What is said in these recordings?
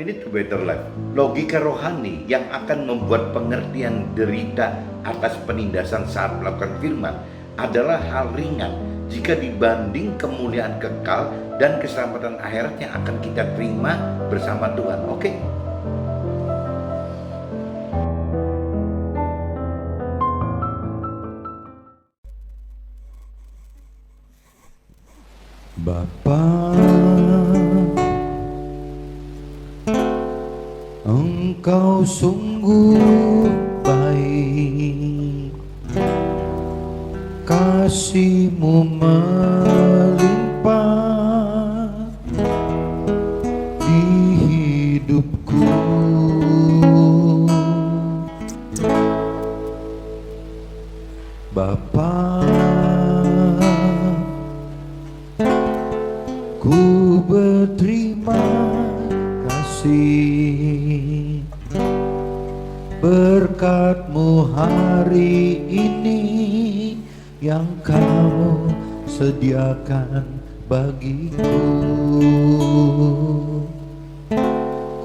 minute to better life. Logika rohani yang akan membuat pengertian derita atas penindasan saat melakukan firman adalah hal ringan jika dibanding kemuliaan kekal dan keselamatan akhirat yang akan kita terima bersama Tuhan. Oke? Bapa, Engkau sungguh baik, kasih-Mu melimpah di hidupku. Bapa, ku berterima kasih berkat-Mu hari ini yang Kau sediakan bagiku.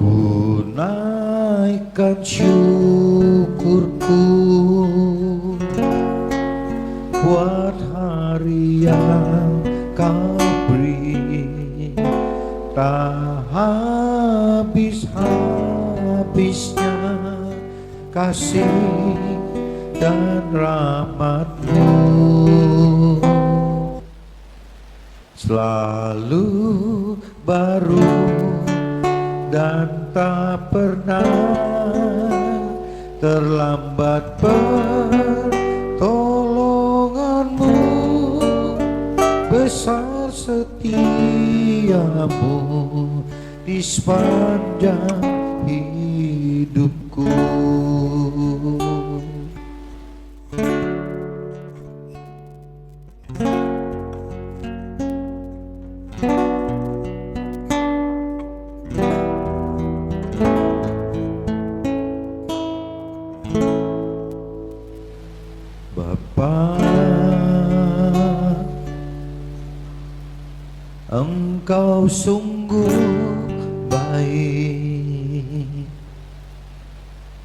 Ku naikkan syukurku buat hari yang Kau beri, tak habis-habisnya kasih dan rahmat-Mu. Selalu baru dan tak pernah terlambat pertolongan-Mu, besar setia-Mu di sepanjang hidupku. Bapa, Engkau sungguh baik,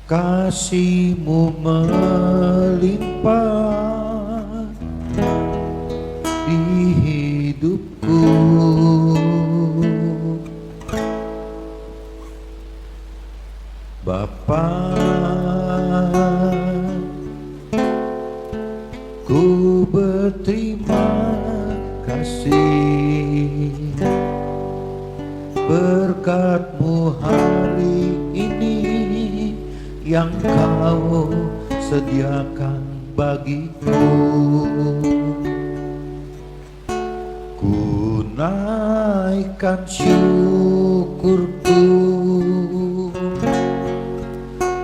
kasih-Mu melimpah di hidupku. Bapa, ku berterima kasih berkat-Mu hari ini yang Kau sediakan bagiku. Ku naikkan syukurku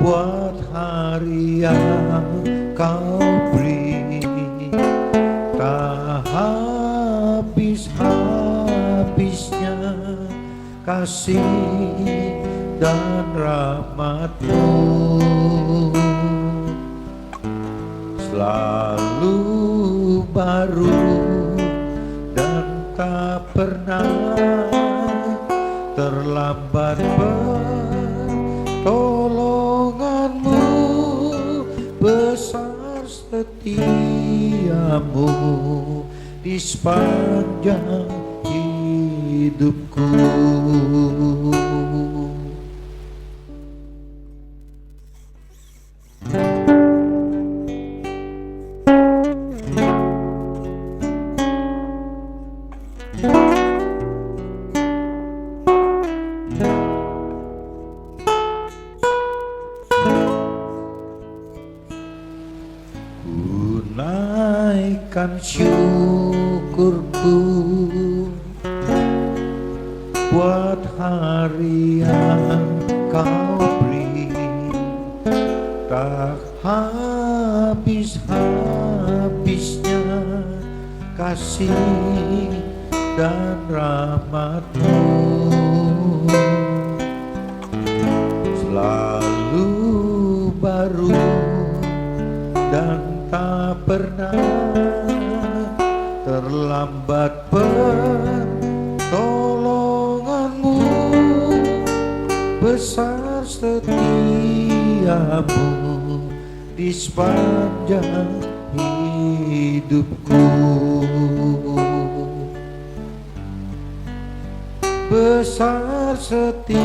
buat hari yang Kau beri, tak habis-habisnya kasih dan rahmat-Mu. Selalu baru dan tak pernah terlambat pertolongan-Mu, besar setia-Mu di sepanjang hidupku. Ku naikkan syukurku buat hari yang Kau beri, tak habis-habisnya kasih dan rahmat-Mu. Selalu baru dan tak pernah terlambat pertolongan-Mu, besar setiamu di sepanjang hidupku. Besar setiamu,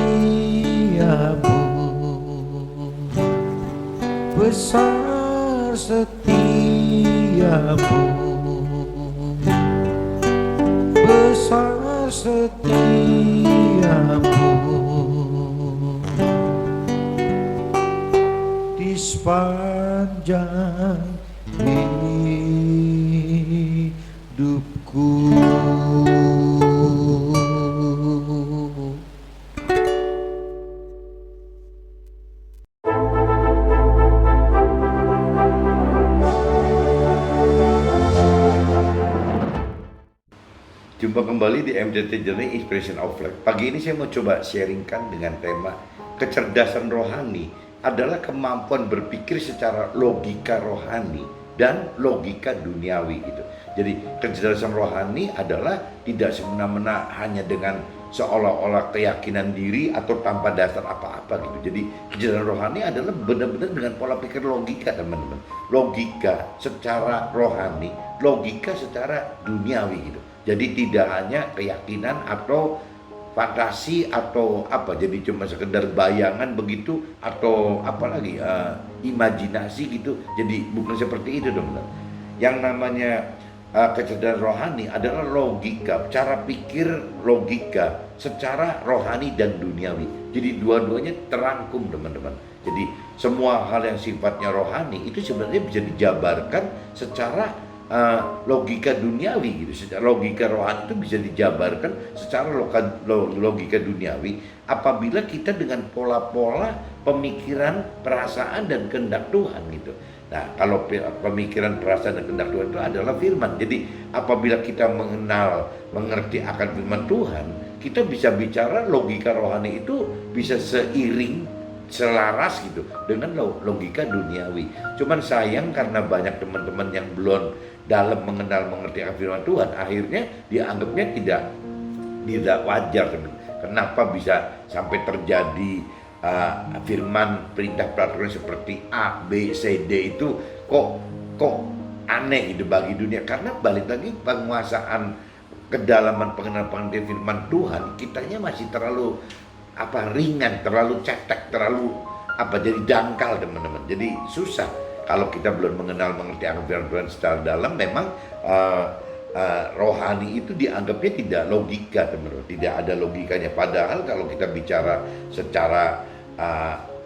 besar setiamu, besar setiamu di sepanjang hidupku. Jumpa kembali di MDT Journey Inspiration of Life. Pagi ini saya mau coba sharingkan dengan tema kecerdasan rohani adalah kemampuan berpikir secara logika rohani dan logika duniawi gitu. Jadi kecerdasan rohani adalah tidak semena-mena hanya dengan seolah-olah keyakinan diri atau tanpa dasar apa-apa gitu. Jadi kecerdasan rohani adalah benar-benar dengan pola pikir logika, teman-teman. Logika secara rohani, logika secara duniawi gitu. Jadi tidak hanya keyakinan atau fantasi atau apa, jadi cuma sekedar bayangan begitu atau apalagi imajinasi gitu. Jadi bukan seperti itu, teman-teman. Yang namanya kecerdasan rohani adalah logika, cara pikir logika secara rohani dan duniawi. Jadi dua-duanya terangkum, teman-teman. Jadi semua hal yang sifatnya rohani itu sebenarnya bisa dijabarkan secara logika duniawi gitu. Secara logika rohani itu bisa dijabarkan secara logika duniawi apabila kita dengan pola-pola pemikiran, perasaan dan kehendak Tuhan gitu. Nah, kalau pemikiran, perasaan dan kehendak Tuhan itu adalah firman. Jadi apabila kita mengerti akan firman Tuhan, kita bisa bicara logika rohani itu bisa seiring, selaras gitu dengan logika duniawi. Cuman sayang karena banyak teman-teman yang belum dalam mengerti akan firman Tuhan, akhirnya dianggapnya tidak wajar, teman. Kenapa bisa sampai terjadi firman perintah peraturan seperti A, B, C, D itu kok aneh gitu bagi dunia? Karena balik lagi penguasaan kedalaman pengenalan firman Tuhan kitanya masih terlalu ringan, terlalu cetek, terlalu jadi dangkal, teman-teman. Jadi susah kalau kita belum mengerti akan firman Tuhan secara dalam. Memang rohani itu dianggapnya tidak logika, teman-teman. Tidak ada logikanya. Padahal kalau kita bicara secara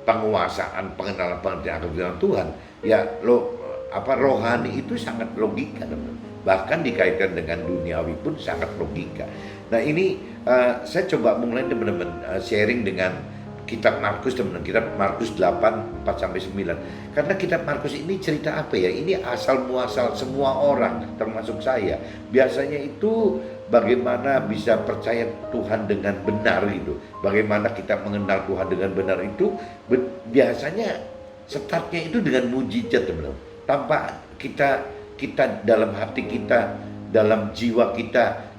penguasaan pengenalan akan firman Tuhan, ya rohani itu sangat logika, teman-teman. Bahkan dikaitkan dengan duniawi pun sangat logika. Nah ini saya coba mulai, teman-teman, sharing dengan kitab Markus, teman-teman. Kitab Markus 8, 4-9. Karena kitab Markus ini cerita apa ya? Ini asal muasal semua orang, termasuk saya. Biasanya itu bagaimana bisa percaya Tuhan dengan benar gitu. Bagaimana kita mengenal Tuhan dengan benar itu biasanya startnya itu dengan mujizat, teman-teman. Tanpa kita dalam hati kita, dalam jiwa kita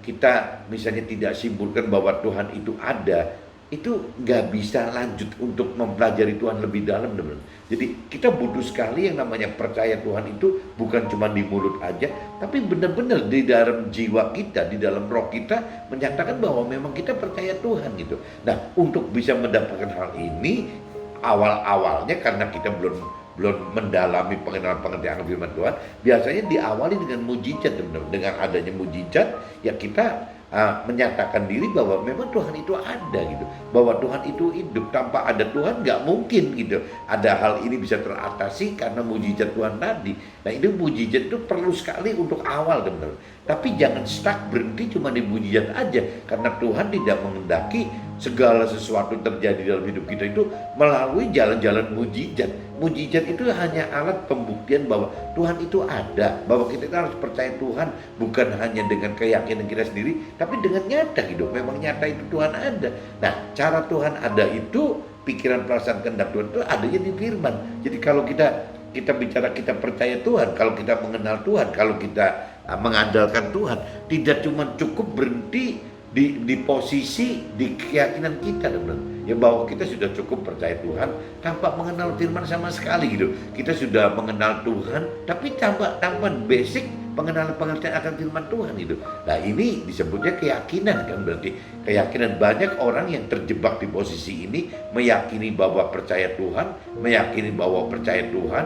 misalnya tidak simpulkan bahwa Tuhan itu ada, itu nggak bisa lanjut untuk mempelajari Tuhan lebih dalam, teman-teman. Jadi kita butuh sekali yang namanya percaya Tuhan itu bukan cuma di mulut aja, tapi benar-benar di dalam jiwa kita, di dalam roh kita menyatakan bahwa memang kita percaya Tuhan gitu. Nah, untuk bisa mendapatkan hal ini awal-awalnya karena kita belum mendalami pengertian firman Tuhan, biasanya diawali dengan mujizat, teman-teman. Dengan adanya mujizat, ya kita menyatakan diri bahwa memang Tuhan itu ada gitu, bahwa Tuhan itu hidup. Tanpa ada Tuhan nggak mungkin gitu ada hal ini bisa teratasi karena mujizat Tuhan tadi. Nah itu mujizat itu perlu sekali untuk awal, teman-teman. Tapi jangan stuck berhenti cuma di mujizat aja, karena Tuhan tidak menghendaki segala sesuatu terjadi dalam hidup kita itu melalui jalan-jalan mujizat. Mujizat itu hanya alat pembuktian bahwa Tuhan itu ada, bahwa kita harus percaya Tuhan bukan hanya dengan keyakinan kita sendiri, tapi dengan nyata hidup. Memang nyata itu Tuhan ada. Nah, cara Tuhan ada itu, pikiran, perasaan, kehendak Tuhan itu adanya di firman. Jadi kalau kita bicara kita percaya Tuhan, kalau kita mengenal Tuhan, kalau kita mengandalkan Tuhan, tidak cuma cukup berhenti di posisi di keyakinan kita, teman-teman. Ya bahwa kita sudah cukup percaya Tuhan tanpa mengenal firman sama sekali gitu. Kita sudah mengenal Tuhan tapi tanpa basic pengenalan pengertian akan firman Tuhan gitu. Nah ini disebutnya keyakinan kan, berarti keyakinan. Banyak orang yang terjebak di posisi ini, meyakini bahwa percaya Tuhan, meyakini bahwa percaya Tuhan,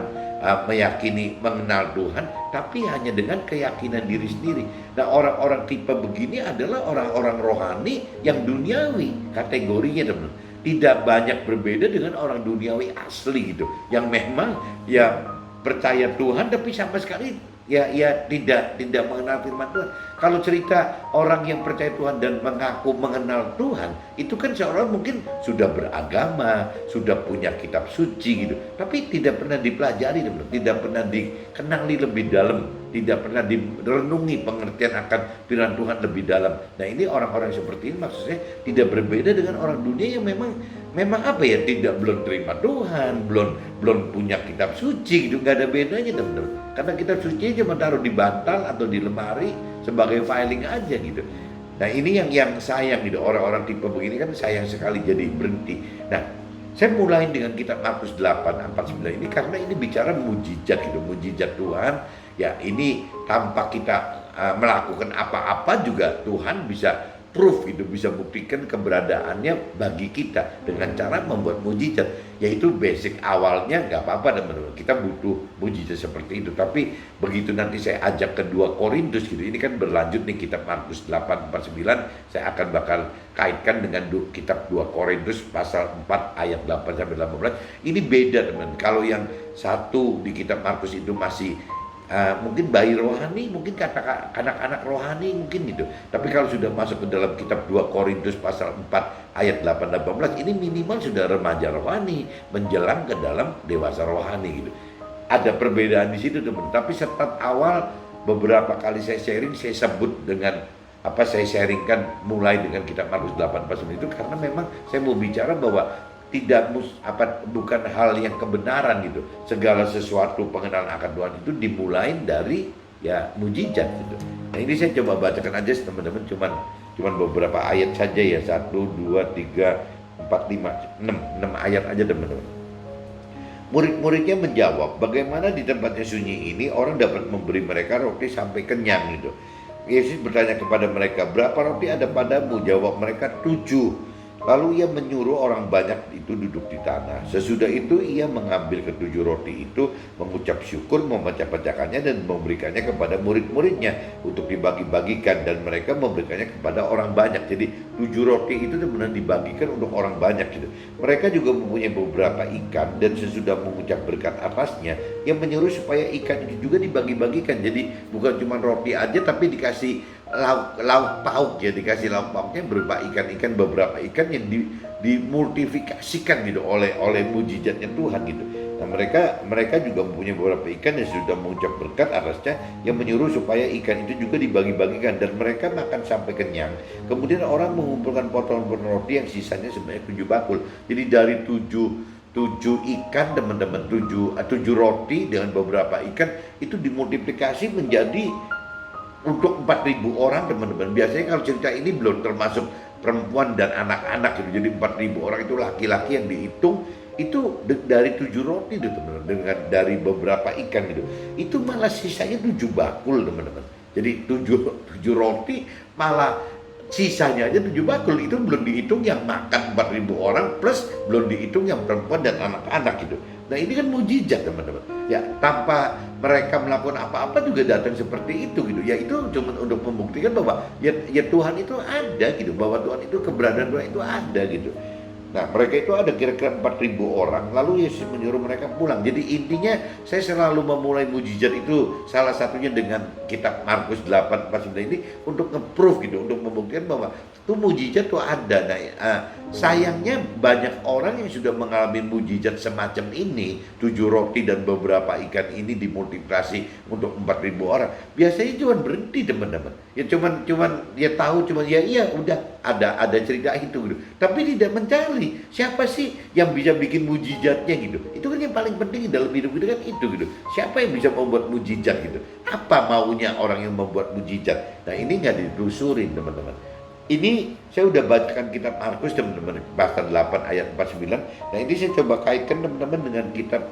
meyakini mengenal Tuhan, tapi hanya dengan keyakinan diri sendiri. Nah orang-orang tipe begini adalah orang-orang rohani yang duniawi kategorinya, teman. Tidak banyak berbeda dengan orang duniawi asli gitu, yang memang ya percaya Tuhan tapi sama sekali ya tidak mengenal firman Tuhan. Kalau cerita orang yang percaya Tuhan dan mengaku mengenal Tuhan, itu kan seorang mungkin sudah beragama, sudah punya kitab suci gitu, tapi tidak pernah dipelajari, tidak pernah dikenali lebih dalam, tidak pernah direnungi pengertian akan firman Tuhan lebih dalam. Nah ini orang-orang seperti ini maksudnya tidak berbeda dengan orang dunia yang memang apa ya, belum terima Tuhan, belum punya kitab suci gitu. Nggak ada bedanya, teman-teman, karena kitab suci cuma taruh di bantal atau di lemari sebagai filing aja gitu. Nah ini yang sayang gitu, orang-orang tipe begini kan sayang sekali jadi berhenti. Nah saya mulai dengan kitab Markus 8:49 ini karena ini bicara mujizat gitu, mujizat Tuhan. Ya ini tanpa kita melakukan apa-apa juga Tuhan bisa proof gitu, bisa buktikan keberadaannya bagi kita dengan cara membuat mujizat. Yaitu basic awalnya nggak apa-apa, teman-teman, kita butuh mujizat seperti itu. Tapi begitu nanti saya ajak ke 2 Korintus gitu, ini kan berlanjut nih kitab Markus 8:49, saya akan bakal kaitkan dengan kitab 2 Korintus pasal 4 ayat 8-18. Ini beda, teman. Kalau yang satu di kitab Markus itu masih mungkin bayi rohani, mungkin kata anak-anak rohani mungkin gitu. Tapi kalau sudah masuk ke dalam kitab 2 Korintus pasal 4 ayat 8-18, ini minimal sudah remaja rohani menjelang ke dalam dewasa rohani gitu. Ada perbedaan di situ, teman. Tapi start awal beberapa kali saya sharing, saya sebut dengan saya sharingkan mulai dengan kitab Markus 8:49 itu karena memang saya mau bicara bahwa bukan hal yang kebenaran gitu. Segala sesuatu pengenalan akan Tuhan itu dimulai dari ya mujizat gitu. Nah ini saya coba bacakan aja teman-teman, cuman beberapa ayat saja ya, 1, 2, 3, 4, 5, 6 ayat aja, teman-teman. Murid-muridnya menjawab, bagaimana di tempatnya sunyi ini orang dapat memberi mereka roti sampai kenyang gitu. Yesus bertanya kepada mereka, berapa roti ada padamu? Jawab mereka, 7. Lalu ia menyuruh orang banyak itu duduk di tanah. Sesudah itu ia mengambil ke-7 roti itu, mengucap syukur, memecah-pecahkannya dan memberikannya kepada murid-muridnya untuk dibagi-bagikan, dan mereka memberikannya kepada orang banyak. Jadi 7 roti itu benar dibagikan untuk orang banyak gitu. Mereka juga mempunyai beberapa ikan, dan sesudah mengucap berkat atasnya, ia menyuruh supaya ikan itu juga dibagi-bagikan. Jadi bukan cuma roti aja, tapi dikasih lauk pauk ya, dikasih lauk pauknya berupa ikan-ikan, beberapa ikan yang dimultifikasikan gitu oleh mujizatnya Tuhan gitu. Nah mereka juga mempunyai beberapa ikan yang sudah mengucap berkat atasnya, yang menyuruh supaya ikan itu juga dibagi-bagikan, dan mereka makan sampai kenyang. Kemudian orang mengumpulkan potongan roti yang sisanya sebanyak 7 bakul. Jadi dari 7 ikan, teman-teman, 7 roti dengan beberapa ikan itu dimultiplikasi menjadi untuk 4.000 orang, teman-teman. Biasanya kalau cerita ini belum termasuk perempuan dan anak-anak gitu. Jadi 4.000 orang itu laki-laki yang dihitung itu dari 7 roti gitu, teman-teman, dengan dari beberapa ikan gitu. Itu malah sisanya 7 bakul, teman-teman. Jadi 7 roti malah sisanya aja 7 bakul. Itu belum dihitung yang makan 4.000 orang, plus belum dihitung yang perempuan dan anak-anak gitu. Nah ini kan mujizat, teman-teman. Ya tanpa mereka melakukan apa-apa juga datang seperti itu gitu. Ya itu cuma untuk membuktikan bahwa ya Tuhan itu ada gitu, bahwa Tuhan itu, keberadaan Tuhan itu ada gitu. Nah mereka itu ada kira-kira 4.000 orang. Lalu Yesus menyuruh mereka pulang. Jadi intinya saya selalu memulai mujizat itu salah satunya dengan kitab Markus 8:49 ini untuk nge-proof gitu, untuk membuktikan bahwa itu mujizat itu ada. Nah sayangnya banyak orang yang sudah mengalami mujizat semacam ini, 7 roti dan beberapa ikan ini dimultiplikasi untuk 4.000 orang. Biasanya cuma berhenti, teman-teman. Ya cuman dia tahu, ya udah ada cerita itu gitu. Tapi tidak mencari siapa sih yang bisa bikin mujizatnya gitu. Itu kan yang paling penting dalam hidup kita kan itu gitu. Siapa yang bisa membuat mujizat gitu? Apa maunya orang yang membuat mujizat? Nah ini nggak ditelusurin, teman-teman. Ini saya udah bacakan kitab Markus teman-teman, pasal 8 ayat 49. Nah ini saya coba kaitkan teman-teman dengan kitab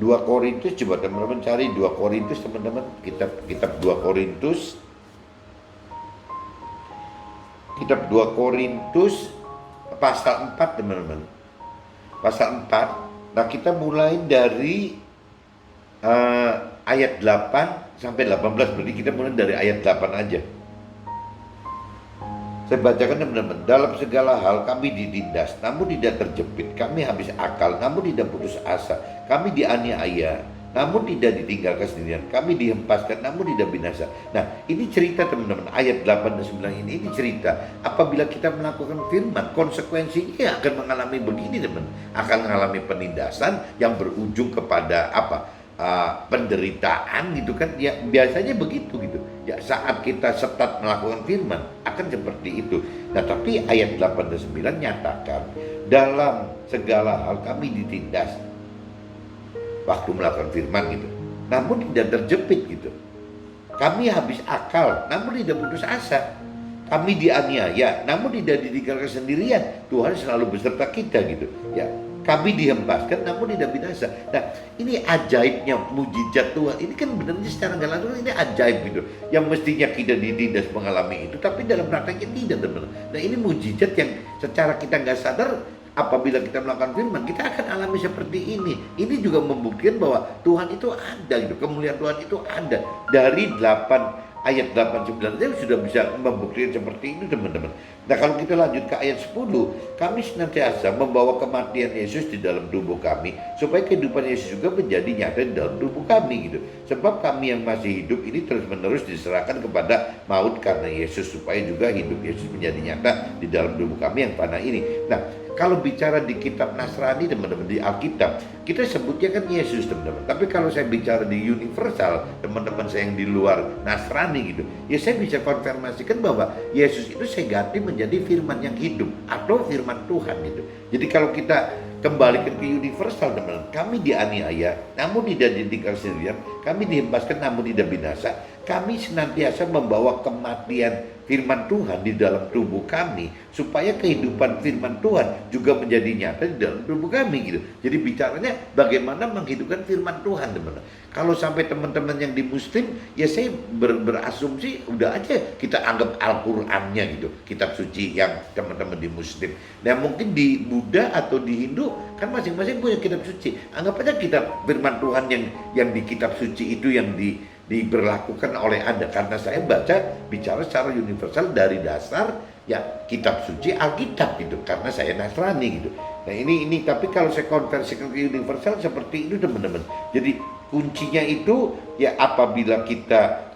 2 Korintus. Coba teman-teman cari 2 Korintus teman-teman, kitab 2 Korintus. Kitab 2 Korintus pasal 4 teman-teman. Pasal 4. Nah kita mulai dari ayat 8 sampai 18. Berarti kita mulai dari ayat 8 aja. Saya bacakan teman-teman. Dalam segala hal kami ditindas, namun tidak terjepit. Kami habis akal, namun tidak putus asa. Kami dianiaya, namun tidak ditinggalkan sendirian. Kami dihempaskan, namun tidak binasa. Nah, ini cerita teman-teman. Ayat 8 dan 9 ini cerita. Apabila kita melakukan firman, konsekuensinya akan mengalami begini teman. Akan mengalami penindasan yang berujung kepada apa? Penderitaan gitu kan, ya biasanya begitu gitu ya, saat kita start melakukan firman akan seperti itu. Nah tapi ayat 8 dan 9 nyatakan dalam segala hal kami ditindas waktu melakukan firman gitu, namun tidak terjepit gitu. Kami habis akal namun tidak putus asa. Kami dianiaya namun tidak ditinggalkan sendirian. Tuhan selalu beserta kita gitu ya. Kami dihempaskan namun tidak binasa. Nah ini ajaibnya mujizat Tuhan. Ini kan benar-benar secara nggak langsung ini ajaib gitu. Yang mestinya kita ditindas mengalami itu, tapi dalam prakteknya tidak teman-teman. Nah ini mujizat yang secara kita nggak sadar apabila kita melakukan firman kita akan alami seperti ini. Ini juga membuktikan bahwa Tuhan itu ada gitu. Kemuliaan Tuhan itu ada. Dari 8 ayat 8-9 itu sudah bisa membuktikan seperti itu teman-teman. Nah kalau kita lanjut ke ayat 10, kami senantiasa membawa kematian Yesus di dalam tubuh kami supaya kehidupan Yesus juga menjadi nyata di dalam tubuh kami gitu. Sebab kami yang masih hidup ini terus menerus diserahkan kepada maut karena Yesus, supaya juga hidup Yesus menjadi nyata di dalam tubuh kami yang fana ini. Nah kalau bicara di kitab Nasrani teman-teman, di Alkitab kita sebutnya kan Yesus teman-teman. Tapi kalau saya bicara di universal, teman-teman saya yang di luar Nasrani gitu, ya saya bisa konfirmasikan bahwa Yesus itu saya ganti menjadi firman yang hidup atau firman Tuhan gitu. Jadi kalau kita kembalikan ke universal teman-teman, kami dianiaya namun tidak ditinggal sendirian, kami dihempaskan namun tidak binasa. Kami senantiasa membawa kematian firman Tuhan di dalam tubuh kami supaya kehidupan firman Tuhan juga menjadi nyata di dalam tubuh kami gitu. Jadi bicaranya bagaimana menghidupkan firman Tuhan teman-teman. Kalau sampai teman-teman yang di Muslim, ya saya berasumsi udah aja kita anggap Al-Qur'annya gitu, kitab suci yang teman-teman di Muslim. Nah mungkin di Buddha atau di Hindu kan masing-masing punya kitab suci. Anggap aja kitab firman Tuhan yang di kitab suci itu yang diberlakukan oleh Anda, karena saya bicara secara universal dari dasar ya kitab suci Alkitab gitu, karena saya Nasrani gitu. Nah ini tapi kalau saya konversikan ke universal seperti itu teman-teman. Jadi kuncinya itu ya apabila kita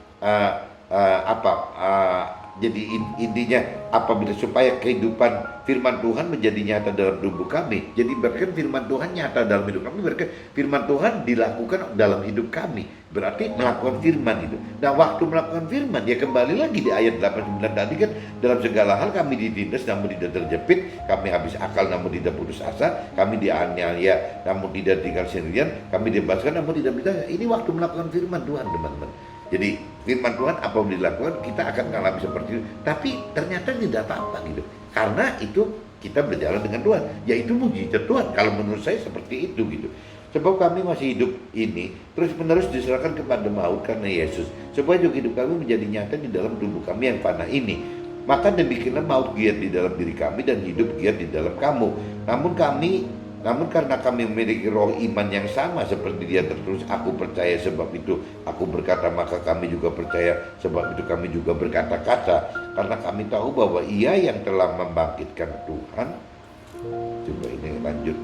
jadi intinya apabila supaya kehidupan firman Tuhan menjadi nyata dalam tubuh kami. Jadi berarti firman Tuhan nyata dalam hidup kami, berarti firman Tuhan dilakukan dalam hidup kami. Berarti melakukan firman itu. Nah waktu melakukan firman ya kembali lagi di ayat 8-9 tadi kan, dalam segala hal kami ditindas namun tidak terjepit, kami habis akal namun tidak putus asa, kami dianiaya namun tidak tinggal sendirian, kami dibebaskan namun tidak binasa. Ini waktu melakukan firman Tuhan teman-teman. Jadi firman Tuhan apabila dilakukan kita akan mengalami seperti itu. Tapi ternyata tidak apa-apa gitu. Karena itu kita berjalan dengan Tuhan. Yaitu mujizat Tuhan. Kalau menurut saya seperti itu gitu. Sebab kami masih hidup ini terus menerus diserahkan kepada maut karena Yesus, supaya juga hidup kami menjadi nyata di dalam tubuh kami yang fana ini. Maka demikianlah maut giat di dalam diri kami dan hidup giat di dalam kamu. Namun karena kami memiliki roh iman yang sama seperti dia tertulis, aku percaya sebab itu aku berkata, maka kami juga percaya sebab itu kami juga berkata-kata. Karena kami tahu bahwa ia yang telah membangkitkan Tuhan. Coba ini lanjut.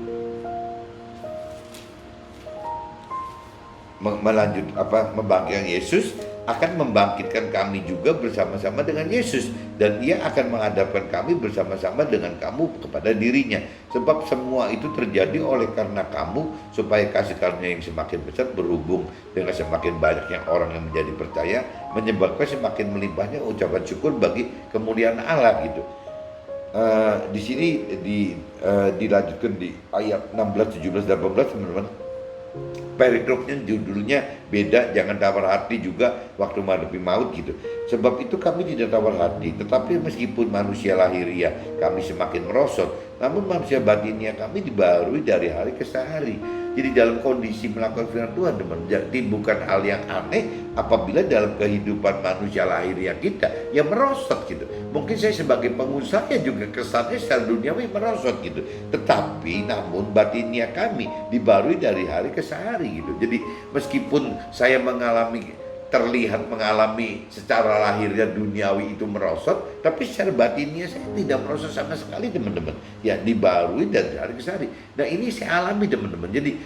Membangkitkan Yesus akan membangkitkan kami juga bersama-sama dengan Yesus, dan ia akan menghadapkan kami bersama-sama dengan kamu kepada dirinya. Sebab semua itu terjadi oleh karena kamu, supaya kasih karunia yang semakin besar berhubung dengan semakin banyaknya orang yang menjadi percaya, menyebabkan semakin melimpahnya ucapan syukur bagi kemuliaan Allah gitu. Di sini dilanjutkan di ayat 16, 17, 18 teman-teman. Perikopnya judulnya beda, jangan tawar hati juga waktu menghadapi maut gitu. Sebab itu kami tidak tawar hati, tetapi meskipun manusia lahiriah kami semakin merosot, namun manusia batinnya kami dibaharui dari hari ke hari. Jadi dalam kondisi melakukan firman Tuhan, teman, jadi bukan hal yang aneh apabila dalam kehidupan manusia lahiriah kita yang merosot gitu. Mungkin saya sebagai pengusaha juga kesannya secara duniawi merosot gitu. Tetapi namun batinnya kami dibarui dari hari ke hari gitu. Jadi meskipun saya terlihat mengalami secara lahirnya duniawi itu merosot, tapi secara batinnya saya tidak merosot sama sekali, teman-teman. Ya, dibarui dari hari ke hari. Nah, ini saya alami, teman-teman. Jadi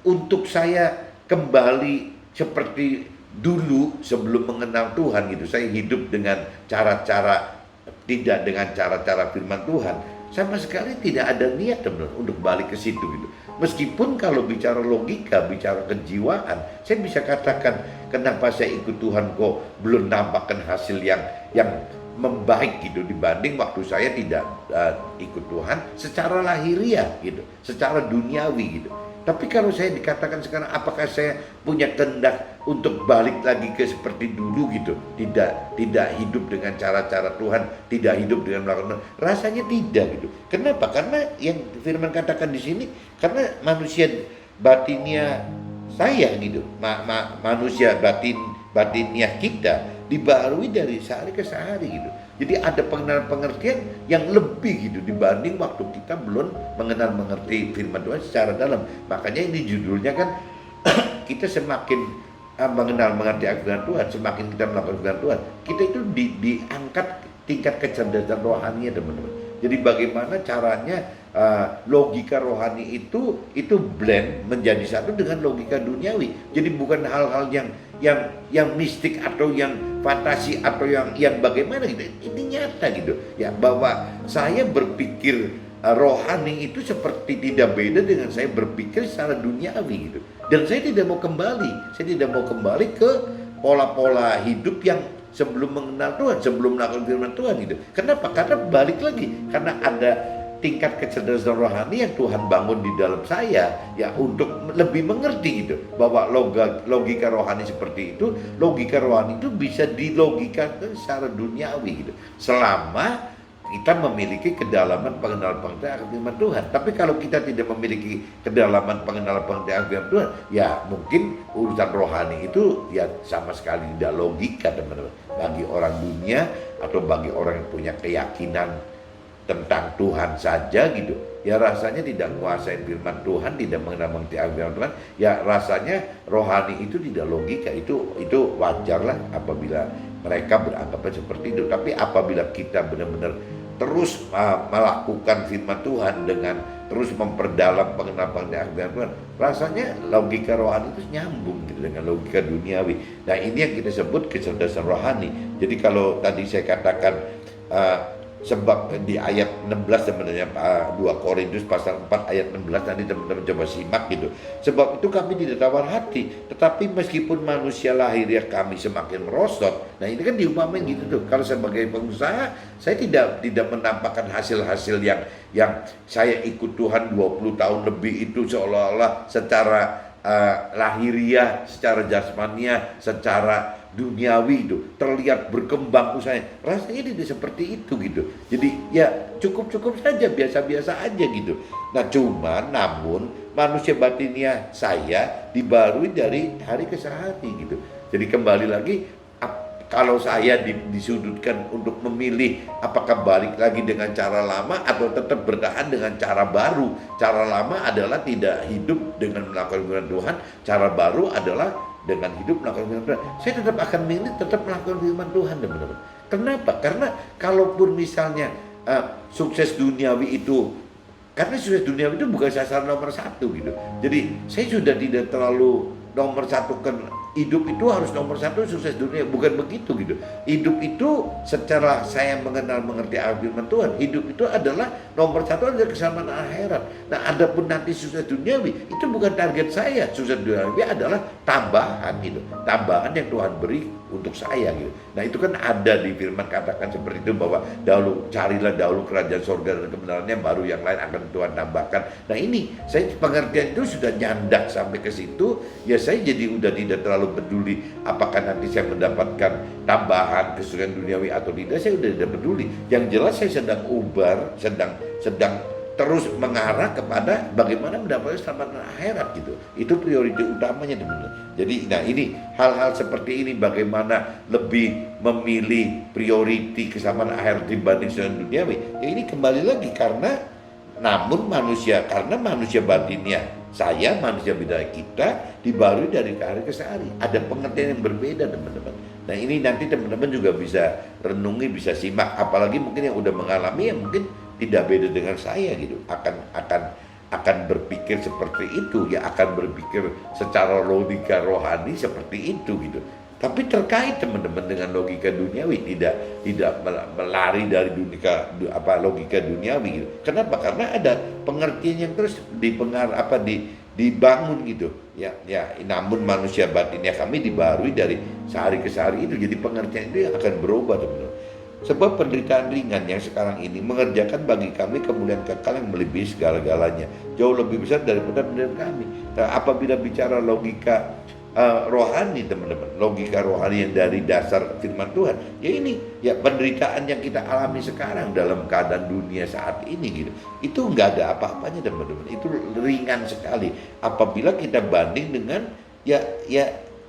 untuk saya kembali seperti dulu sebelum mengenal Tuhan gitu, saya hidup dengan cara-cara, tidak dengan cara-cara firman Tuhan. Sama sekali tidak ada niat, teman-teman, untuk balik ke situ gitu. Meskipun kalau bicara logika, bicara kejiwaan, saya bisa katakan kenapa saya ikut Tuhan kok belum nampakkan hasil yang membaik gitu dibanding waktu saya tidak ikut Tuhan secara lahiriah gitu, secara duniawi gitu. Tapi kalau saya dikatakan sekarang, apakah saya punya kehendak untuk balik lagi ke seperti dulu gitu? Tidak hidup dengan cara-cara Tuhan, tidak hidup dengan melakukan, rasanya tidak gitu. Kenapa? Karena yang firman katakan di sini, karena manusia batinnya saya gitu, manusia batinnya kita dibarui dari sehari ke sehari gitu. Jadi ada pengertian yang lebih gitu dibanding waktu kita belum mengerti firman Tuhan secara dalam. Makanya ini judulnya kan kita semakin mengerti firman Tuhan, semakin kita melakukan firman Tuhan, kita itu diangkat tingkat kecerdasan rohani, teman-teman. Jadi bagaimana caranya logika rohani itu blend menjadi satu dengan logika duniawi. Jadi bukan hal-hal yang mistik atau yang fantasi atau yang bagaimana gitu. Ini nyata gitu ya, bahwa saya berpikir rohani itu seperti tidak beda dengan saya berpikir secara duniawi gitu. Dan saya tidak mau kembali ke pola-pola hidup yang sebelum mengenal Tuhan, sebelum melakukan firman Tuhan gitu. Kenapa? Karena balik lagi, karena ada tingkat kecerdasan rohani yang Tuhan bangun di dalam saya ya, untuk lebih mengerti gitu, bahwa logika rohani seperti itu, logika rohani itu bisa dilogikakan secara duniawi gitu, selama kita memiliki kedalaman pengenalan pengetahuan firman Tuhan. Tapi kalau kita tidak memiliki kedalaman pengenalan pengetahuan firman Tuhan, ya mungkin urusan rohani itu ya sama sekali tidak logika, teman-teman. Bagi orang dunia atau bagi orang yang punya keyakinan tentang Tuhan saja gitu, ya rasanya tidak menguasai firman Tuhan, tidak mengenal pengetahuan firman Tuhan, ya rasanya rohani itu tidak logika. Itu wajarlah apabila mereka beranggapan seperti itu. Tapi apabila kita benar-benar terus melakukan firman Tuhan dengan terus memperdalam pengenalan firman Tuhan, rasanya logika rohani itu nyambung gitu dengan logika duniawi. Nah, ini yang kita sebut kecerdasan rohani. Jadi kalau tadi saya katakan sebab di ayat 16 sebenarnya 2 Korintus pasal 4 ayat 16, nanti teman-teman coba simak gitu. Sebab itu kami tidak tawar hati, tetapi meskipun manusia lahiriah kami semakin merosot. Nah, ini kan diumpamain gitu tuh. Kalau sebagai pengusaha, saya tidak menampakkan hasil-hasil yang saya ikut Tuhan 20 tahun lebih itu seolah-olah secara lahiriah, secara jasmania, secara duniawi itu terlihat berkembang usahanya. Rasanya tidak seperti itu gitu. Jadi ya cukup saja, biasa-biasa aja gitu. Nah, namun manusia batinnya saya dibarui dari hari ke hari gitu. Jadi kembali lagi, kalau saya disudutkan untuk memilih apakah balik lagi dengan cara lama atau tetap bertahan dengan cara baru. Cara lama adalah tidak hidup dengan melakukan firman Tuhan, cara baru adalah dengan hidup melakukan firman Tuhan. Saya tetap akan milih tetap melakukan firman Tuhan, teman-teman. Kenapa? Karena kalaupun misalnya sukses duniawi itu, karena sukses duniawi itu bukan sasaran nomor 1 gitu. Jadi saya sudah tidak terlalu nomor satu kan hidup itu harus nomor satu sukses dunia, bukan begitu gitu. Hidup itu secara saya mengerti firman Tuhan, hidup itu adalah nomor satu adalah keselamatan akhirat. Nah, adapun nanti sukses duniawi itu bukan target saya. Sukses duniawi adalah tambahan gitu, tambahan yang Tuhan beri untuk saya gitu. Nah, itu kan ada di firman katakan seperti itu, bahwa carilah dahulu kerajaan sorga dan kebenarannya, baru yang lain akan Tuhan tambahkan. Nah, ini saya pengertian itu sudah nyandak sampai ke situ, ya saya jadi udah tidak terlalu peduli apakah nanti saya mendapatkan tambahan kesuksesan duniawi atau tidak. Saya udah tidak peduli. Yang jelas saya sedang sedang terus mengarah kepada bagaimana mendapatkan keselamatan akhirat gitu. Itu prioritas utamanya teman-teman. Jadi nah ini hal-hal seperti ini, bagaimana lebih memilih prioriti keselamatan akhirat dibanding keselamatan duniawi. Ya ini kembali lagi karena manusia batinnya saya, manusia bidang kita dibarui dari hari ke hari. Ada pengertian yang berbeda teman-teman. Nah ini nanti teman-teman juga bisa renungi, bisa simak. Apalagi mungkin yang udah mengalami, yang mungkin tidak beda dengan saya gitu. Akan berpikir seperti itu, ya akan berpikir secara logika rohani seperti itu gitu. Tapi terkait teman-teman dengan logika duniawi, tidak melari dari logika duniawi gitu. Kenapa? Karena ada pengertian yang terus dibangun gitu. Ya, namun manusia batinnya kami dibarui dari sehari ke hari itu. Jadi pengertian itu yang akan berubah teman-teman. Sebab penderitaan ringan yang sekarang ini mengerjakan bagi kami kemuliaan kekal yang melebihi segala-galanya, jauh lebih besar daripada penderitaan kami. Nah, apabila bicara logika rohani teman-teman, logika rohani yang dari dasar firman Tuhan, ya ini ya penderitaan yang kita alami sekarang dalam keadaan dunia saat ini gitu, itu nggak ada apa-apanya teman-teman, itu ringan sekali apabila kita banding dengan ya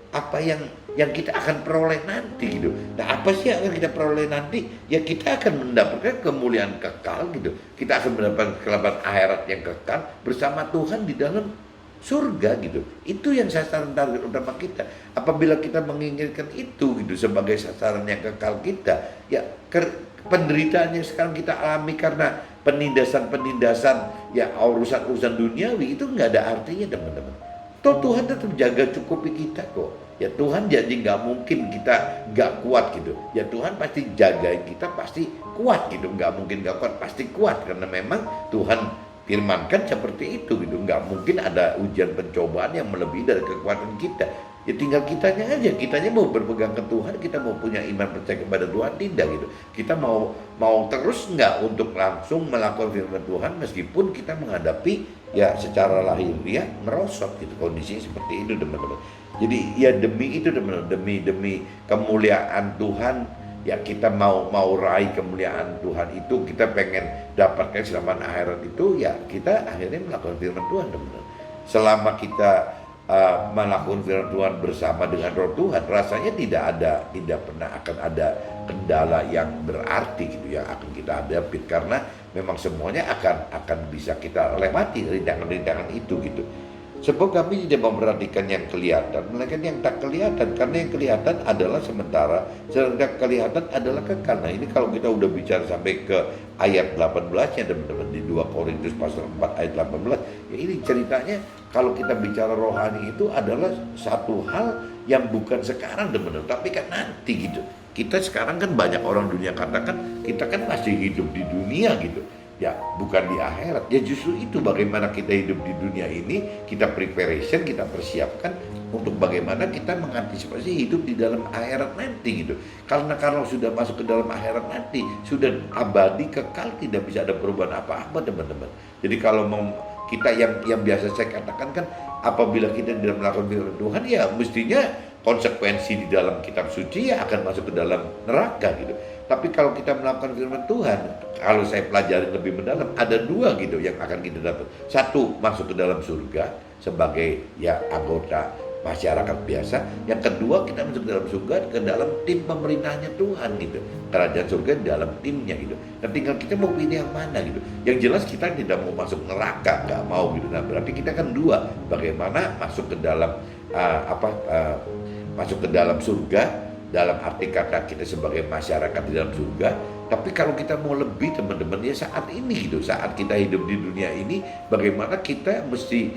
apa yang kita akan peroleh nanti gitu. Nah, apa sih yang akan kita peroleh nanti? Ya kita akan mendapatkan kemuliaan kekal gitu. Kita akan mendapatkan keselamatan akhirat yang kekal bersama Tuhan di dalam surga gitu. Itu yang sasaran target utama kita. Apabila kita menginginkan itu gitu sebagai sasaran yang kekal kita, ya penderitaan yang sekarang kita alami karena penindasan ya urusan duniawi itu nggak ada artinya teman-teman. Toh Tuhan tetap jaga cukupi kita kok. Ya Tuhan jadi nggak mungkin kita nggak kuat gitu. Ya Tuhan pasti jagain kita, pasti kuat gitu. Nggak mungkin nggak kuat, pasti kuat karena memang Tuhan firmankan seperti itu gitu. Nggak mungkin ada ujian pencobaan yang melebihi dari kekuatan kita. Ya tinggal kitanya aja, kitanya mau berpegang ke Tuhan, kita mau punya iman percaya kepada Tuhan, tidak gitu. Kita mau terus nggak untuk langsung melakukan firman Tuhan meskipun kita menghadapi ya secara lahiriah merosot gitu, kondisinya seperti itu teman-teman. Jadi ya demi itu teman-teman, demi kemuliaan Tuhan, ya kita mau raih kemuliaan Tuhan itu, kita pengen dapatkan keselamatan akhirat itu, ya kita akhirnya melakukan firman Tuhan teman-teman. Selama kita melakukan firman Tuhan bersama dengan Roh Tuhan, rasanya tidak pernah akan ada kendala yang berarti gitu yang akan kita hadapi, karena memang semuanya akan bisa kita lewati rintangan-rintangan itu gitu. Sebab kami tidak memperhatikan yang kelihatan, melainkan yang tak kelihatan, karena yang kelihatan adalah sementara, sedangkan kelihatan adalah kekal. Nah ini kalau kita udah bicara sampai ke ayat 18-nya teman-teman, di 2 Korintus pasal 4 ayat 18, ya ini ceritanya kalau kita bicara rohani itu adalah satu hal yang bukan sekarang teman-teman, tapi kan nanti gitu. Kita sekarang kan banyak orang dunia katakan kita kan masih hidup di dunia gitu. Ya bukan di akhirat. Ya justru itu bagaimana kita hidup di dunia ini, kita preparation, kita persiapkan untuk bagaimana kita mengantisipasi hidup di dalam akhirat nanti gitu. Karena kalau sudah masuk ke dalam akhirat nanti, sudah abadi kekal, tidak bisa ada perubahan apa-apa teman-teman. Jadi kalau kita yang biasa saya katakan kan, apabila kita tidak melakukan firman Tuhan, ya mestinya konsekuensi di dalam kitab suci ya akan masuk ke dalam neraka gitu. Tapi kalau kita melakukan firman Tuhan, kalau saya pelajari lebih mendalam, ada 2 gitu yang akan kita dapat. Satu, masuk ke dalam surga sebagai ya anggota masyarakat biasa. Yang kedua, kita masuk ke dalam surga, ke dalam tim pemerintahnya Tuhan gitu. Kerajaan surga di dalam timnya gitu. Dan tinggal kita mau pilih yang mana gitu. Yang jelas kita tidak mau masuk neraka, nggak mau gitu. Nah berarti kita kan 2, bagaimana masuk ke dalam masuk ke dalam surga, dalam arti kata kita sebagai masyarakat di dalam surga. Tapi kalau kita mau lebih teman-teman, ya saat ini gitu, saat kita hidup di dunia ini, bagaimana kita mesti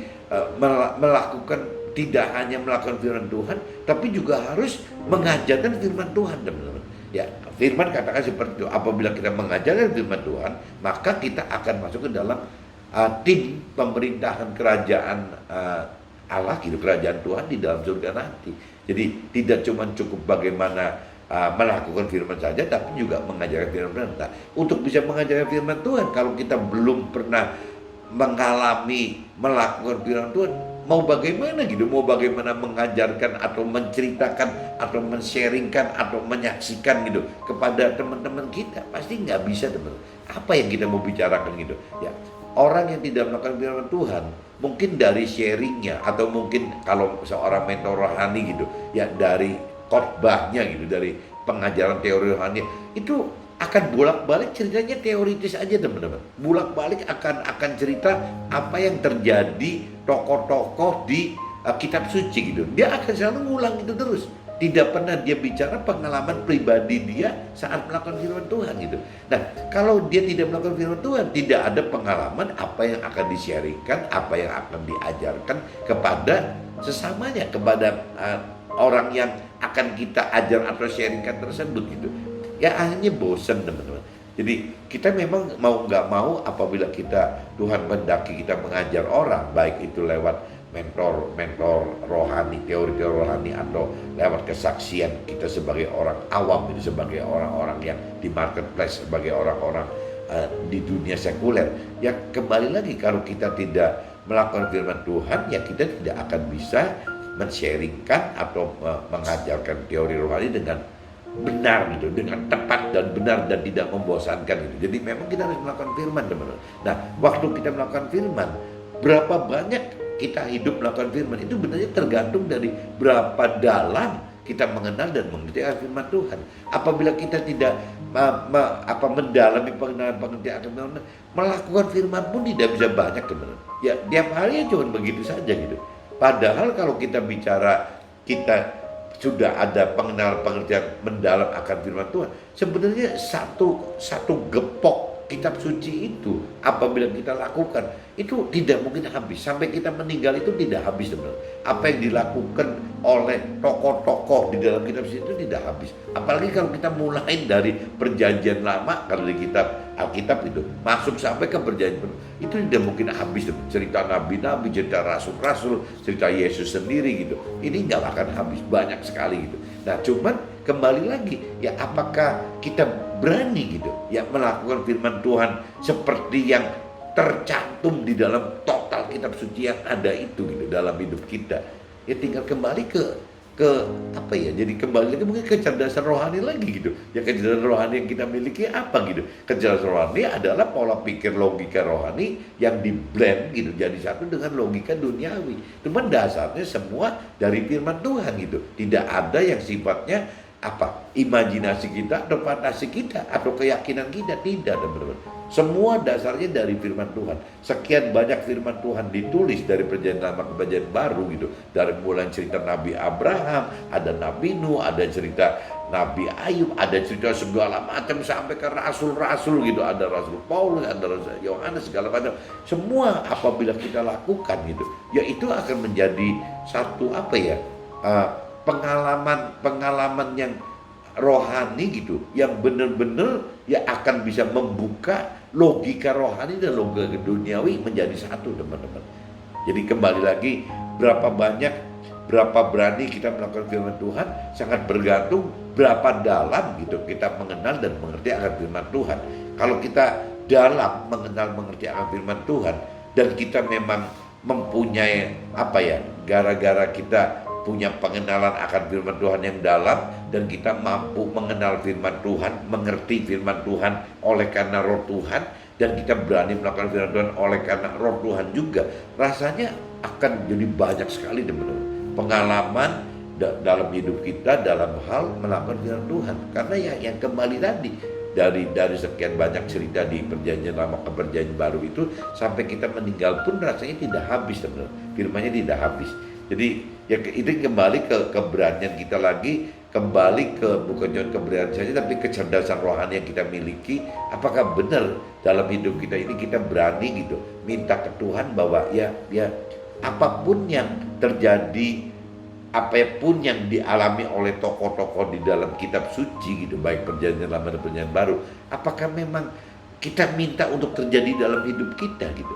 melakukan tidak hanya melakukan firman Tuhan, tapi juga harus mengajarkan firman Tuhan, teman-teman. Ya, firman katakan seperti itu. Apabila kita mengajarkan firman Tuhan, maka kita akan masuk ke dalam tim pemerintahan kerajaan Allah, gitu, kerajaan Tuhan di dalam surga nanti. Jadi tidak cuma cukup bagaimana melakukan firman saja, tapi juga mengajarkan firman Tuhan. Nah, untuk bisa mengajarkan firman Tuhan, kalau kita belum pernah mengalami melakukan firman Tuhan, mau bagaimana gitu, mau bagaimana mengajarkan atau menceritakan atau men-sharingkan atau menyaksikan gitu kepada teman-teman kita, pasti nggak bisa, teman. Apa yang kita mau bicarakan gitu ya, orang yang tidak melakukan firman Tuhan mungkin dari sharingnya, atau mungkin kalau seorang mentor rohani gitu ya, dari khotbahnya gitu, dari pengajaran teori rohani itu akan bolak-balik ceritanya teoritis aja, teman-teman. Bolak-balik akan cerita apa yang terjadi tokoh-tokoh di kitab suci gitu. Dia akan selalu ngulang itu terus. Tidak pernah dia bicara pengalaman pribadi dia saat melakukan firman Tuhan gitu. Nah, kalau dia tidak melakukan firman Tuhan, tidak ada pengalaman apa yang akan di-sharingkan, apa yang akan diajarkan kepada sesamanya, kepada orang yang akan kita ajar atau sharingkan tersebut gitu. Ya akhirnya bosan, teman-teman. Jadi kita memang mau nggak mau, apabila kita Tuhan mendaki kita mengajar orang, baik itu lewat mentor rohani, teori rohani, atau lewat kesaksian kita sebagai orang awam, itu sebagai orang-orang yang di marketplace, sebagai orang-orang di dunia sekuler. Ya kembali lagi, kalau kita tidak melakukan firman Tuhan, ya kita tidak akan bisa men-sharingkan atau mengajarkan teori rohani dengan benar gitu, dengan tepat dan benar dan tidak membosankan gitu. Jadi memang kita harus melakukan firman, teman-teman. Nah, waktu kita melakukan firman, berapa banyak kita hidup melakukan firman itu benar-benar tergantung dari berapa dalam kita mengenal dan mengerti firman Tuhan. Apabila kita tidak mendalami pengertian firman, melakukan firman pun tidak bisa banyak, teman-teman. Ya tiap hari cuma begitu saja gitu. Padahal kalau kita bicara kita sudah ada pengertian mendalam akan firman Tuhan, sebenarnya satu gepok kitab suci itu apabila kita lakukan itu tidak mungkin habis. Sampai kita meninggal itu tidak habis, teman-teman. Apa yang dilakukan oleh tokoh-tokoh di dalam kitab suci itu tidak habis. Apalagi kalau kita mulai dari perjanjian lama, kalau di kitab Alkitab itu masuk sampai ke perjanjian baru, itu tidak mungkin habis, teman. Cerita nabi-nabi, cerita rasul-rasul, cerita Yesus sendiri gitu, ini nggak akan habis, banyak sekali gitu. Nah, cuman kembali lagi ya, apakah kita berani gitu ya melakukan firman Tuhan seperti yang tercantum di dalam total kitab suci yang ada itu gitu dalam hidup kita. Ya tinggal kembali ke apa ya, jadi kembali lagi mungkin kecerdasan rohani lagi gitu ya. Kecerdasan rohani yang kita miliki apa gitu? Kecerdasan rohani adalah pola pikir logika rohani yang di blend gitu jadi satu dengan logika duniawi. Cuman dasarnya semua dari firman Tuhan gitu. Tidak ada yang sifatnya imajinasi kita atau fantasi kita atau keyakinan kita, tidak, teman-teman. Semua dasarnya dari firman Tuhan. Sekian banyak firman Tuhan ditulis dari perjanjian lama ke perjanjian baru gitu. Dari mulai cerita Nabi Abraham, ada Nabi Nuh, ada cerita Nabi Ayub, ada cerita segala macam sampai ke rasul-rasul gitu. Ada Rasul Paulus, ada Rasul Yohanes, segala macam. Semua apabila kita lakukan gitu, ya itu akan menjadi satu pengalaman yang rohani gitu, yang benar-benar ya akan bisa membuka logika rohani dan logika duniawi menjadi satu, teman-teman. Jadi kembali lagi, berapa berani kita melakukan firman Tuhan sangat bergantung berapa dalam gitu kita mengenal dan mengerti akan firman Tuhan. Kalau kita dalam mengerti akan firman Tuhan dan kita memang mempunyai gara-gara kita punya pengenalan akan firman Tuhan yang dalam dan kita mampu mengenal firman Tuhan, mengerti firman Tuhan oleh karena roh Tuhan, dan kita berani melakukan firman Tuhan oleh karena roh Tuhan juga, rasanya akan jadi banyak sekali, teman-teman, pengalaman dalam hidup kita dalam hal melakukan firman Tuhan. Karena yang kembali tadi dari sekian banyak cerita di perjanjian lama ke perjanjian baru itu, sampai kita meninggal pun rasanya tidak habis, teman-teman. Firman-nya tidak habis. Jadi ya itu kembali ke keberanian kita lagi, kembali ke bukan cuma keberanian saja tapi kecerdasan rohani yang kita miliki. Apakah benar dalam hidup kita ini kita berani gitu minta ke Tuhan bahwa ya apapun yang terjadi, apapun yang dialami oleh tokoh-tokoh di dalam kitab suci gitu, baik perjanjian lama dan perjanjian baru, apakah memang kita minta untuk terjadi dalam hidup kita gitu?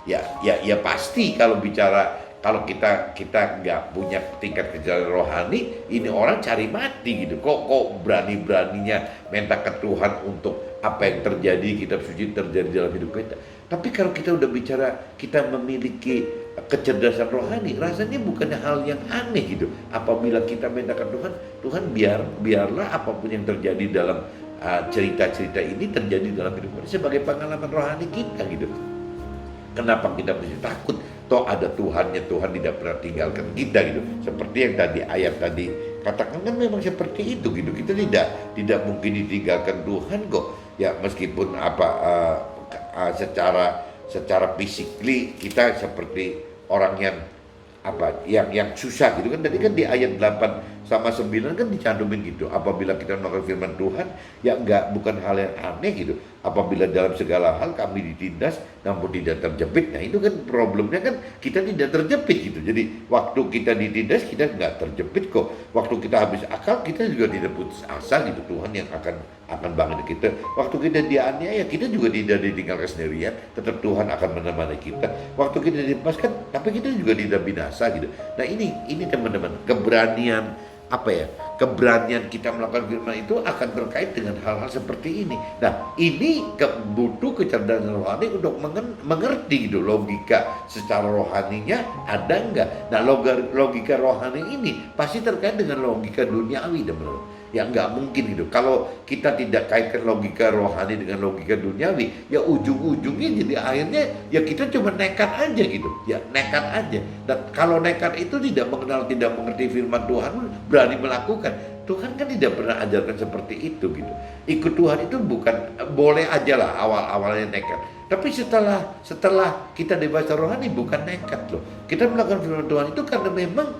Ya pasti kalau bicara, kalau kita nggak punya tingkat kecerdasan rohani, ini orang cari mati gitu. Kok berani-beraninya minta ke Tuhan untuk apa yang terjadi kitab suci terjadi dalam hidup kita. Tapi kalau kita udah bicara kita memiliki kecerdasan rohani, rasanya bukan hal yang aneh gitu. Apabila kita minta ke Tuhan, Tuhan biarlah apapun yang terjadi dalam cerita-cerita ini terjadi dalam hidup kita sebagai pengalaman rohani kita gitu. Kenapa kita mesti takut? Toh ada Tuhannya, Tuhan tidak pernah tinggalkan kita gitu. Seperti yang tadi ayat tadi katakan, kan memang seperti itu gitu. Kita tidak mungkin ditinggalkan Tuhan kok. Ya meskipun secara physically kita seperti orang yang susah gitu kan. Tadi kan di ayat 8 sama 9 kan dicantumin gitu. Apabila kita melakukan firman Tuhan, ya bukan hal yang aneh gitu. Apabila dalam segala hal kami ditindas namun tidak terjepit. Nah itu kan problemnya kan kita tidak terjepit gitu. Jadi waktu kita ditindas kita nggak terjepit kok. Waktu kita habis akal kita juga tidak putus asa gitu. Tuhan yang akan bangun kita. Waktu kita dianiaya kita juga tidak ditinggalkan sendirian. Tetap Tuhan akan menemani kita. Waktu kita dilepaskan tapi kita juga tidak binasa gitu. Nah ini teman-teman, keberanian kita melakukan firman itu akan terkait dengan hal-hal seperti ini. Nah, ini butuh kecerdasan rohani untuk mengerti gitu, logika secara rohaninya ada enggak. Nah, logika rohani ini pasti terkait dengan logika duniawi, teman-teman. Ya nggak mungkin gitu. Kalau kita tidak kaitkan logika rohani dengan logika duniawi, ya ujung-ujungnya jadi akhirnya ya kita cuma nekat aja gitu. Ya nekat aja. Dan kalau nekat itu tidak mengenal, tidak mengerti firman Tuhan, berani melakukan. Tuhan kan tidak pernah ajarkan seperti itu gitu. Ikut Tuhan itu bukan boleh aja lah awal-awalnya nekat. Tapi setelah kita dewasa rohani bukan nekat loh. Kita melakukan firman Tuhan itu karena memang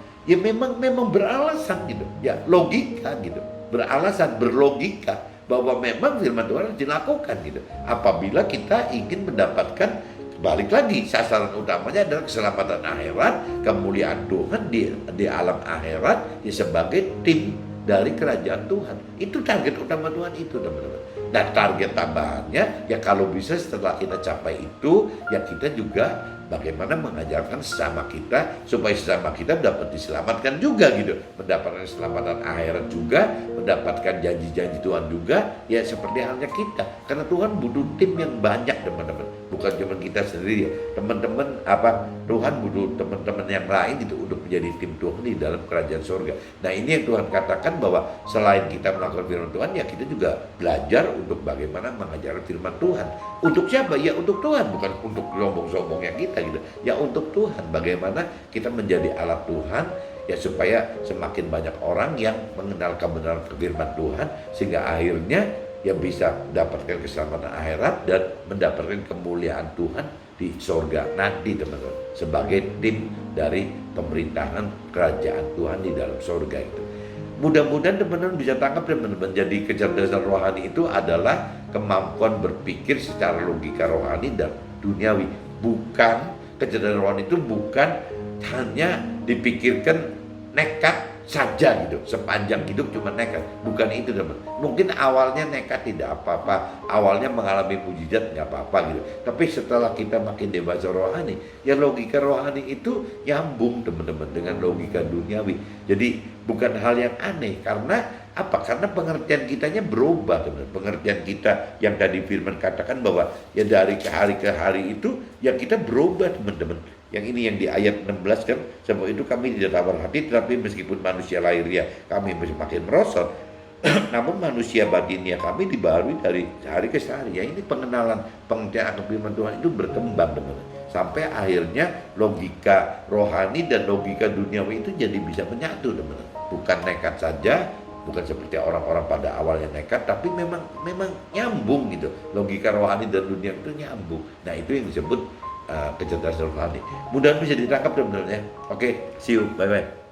beralasan gitu. Ya logika gitu. Berlogika bahwa memang firman Tuhan harus dilakukan gitu. Apabila kita ingin mendapatkan, balik lagi, sasaran utamanya adalah keselamatan akhirat, kemuliaan Tuhan di alam akhirat ya sebagai tim dari kerajaan Tuhan. Itu target utama Tuhan itu, teman-teman. Dan target tambahannya ya kalau bisa setelah kita capai itu ya kita juga bagaimana mengajarkan sesama kita supaya sesama kita dapat diselamatkan juga gitu, mendapatkan keselamatan akhirat juga, mendapatkan janji-janji Tuhan juga, ya seperti halnya kita. Karena Tuhan butuh tim yang banyak, teman-teman, bukan cuma kita sendiri. Teman-teman Tuhan butuh teman-teman yang lain gitu untuk menjadi tim Tuhan di dalam kerajaan surga. Nah ini yang Tuhan katakan bahwa selain kita melakukan firman Tuhan ya kita juga belajar untuk bagaimana mengajarkan firman Tuhan. Untuk siapa? Ya untuk Tuhan, bukan untuk sombong-sombongnya kita gitu. Ya untuk Tuhan, bagaimana kita menjadi alat Tuhan ya supaya semakin banyak orang yang mengenal kebenaran firman Tuhan sehingga akhirnya ya bisa mendapatkan keselamatan akhirat dan mendapatkan kemuliaan Tuhan di sorga nanti, teman-teman, sebagai tim dari pemerintahan kerajaan Tuhan di dalam sorga itu. Mudah-mudahan teman-teman bisa tangkap, teman-teman. Jadi kecerdasan rohani itu adalah kemampuan berpikir secara logika rohani dan duniawi. Kecerdasan rohani itu bukan hanya dipikirkan nekat saja gitu, sepanjang hidup cuma nekat. Bukan itu, teman. Mungkin awalnya nekat tidak apa-apa, awalnya mengalami mujizat nggak apa-apa gitu. Tapi setelah kita makin dewasa rohani, ya logika rohani itu nyambung, teman-teman, dengan logika duniawi. Jadi bukan hal yang aneh, karena apa? Karena pengertian kitanya berubah, teman-teman. Pengertian kita yang tadi firman katakan bahwa ya dari hari ke hari itu ya kita berubah, teman-teman. Yang ini yang di ayat 16 kan, sebab itu kami tidak tawar hati, tetapi meskipun manusia lahirnya kami masih makin merosot, namun manusia batinnya kami dibaharui dari hari ke hari. Ya ini pengenalan, pengertian akan firman Tuhan itu berkembang, teman-teman. Sampai akhirnya logika rohani dan logika duniawi itu jadi bisa menyatu, teman-teman. Bukan nekat saja, bukan seperti orang-orang pada awalnya nekat, tapi memang nyambung gitu. Logika rohani dan dunia itu nyambung. Nah itu yang disebut kecerdasan rohani. Mudah-mudahan bisa ditangkap, teman-teman ya. Oke, see you, bye-bye.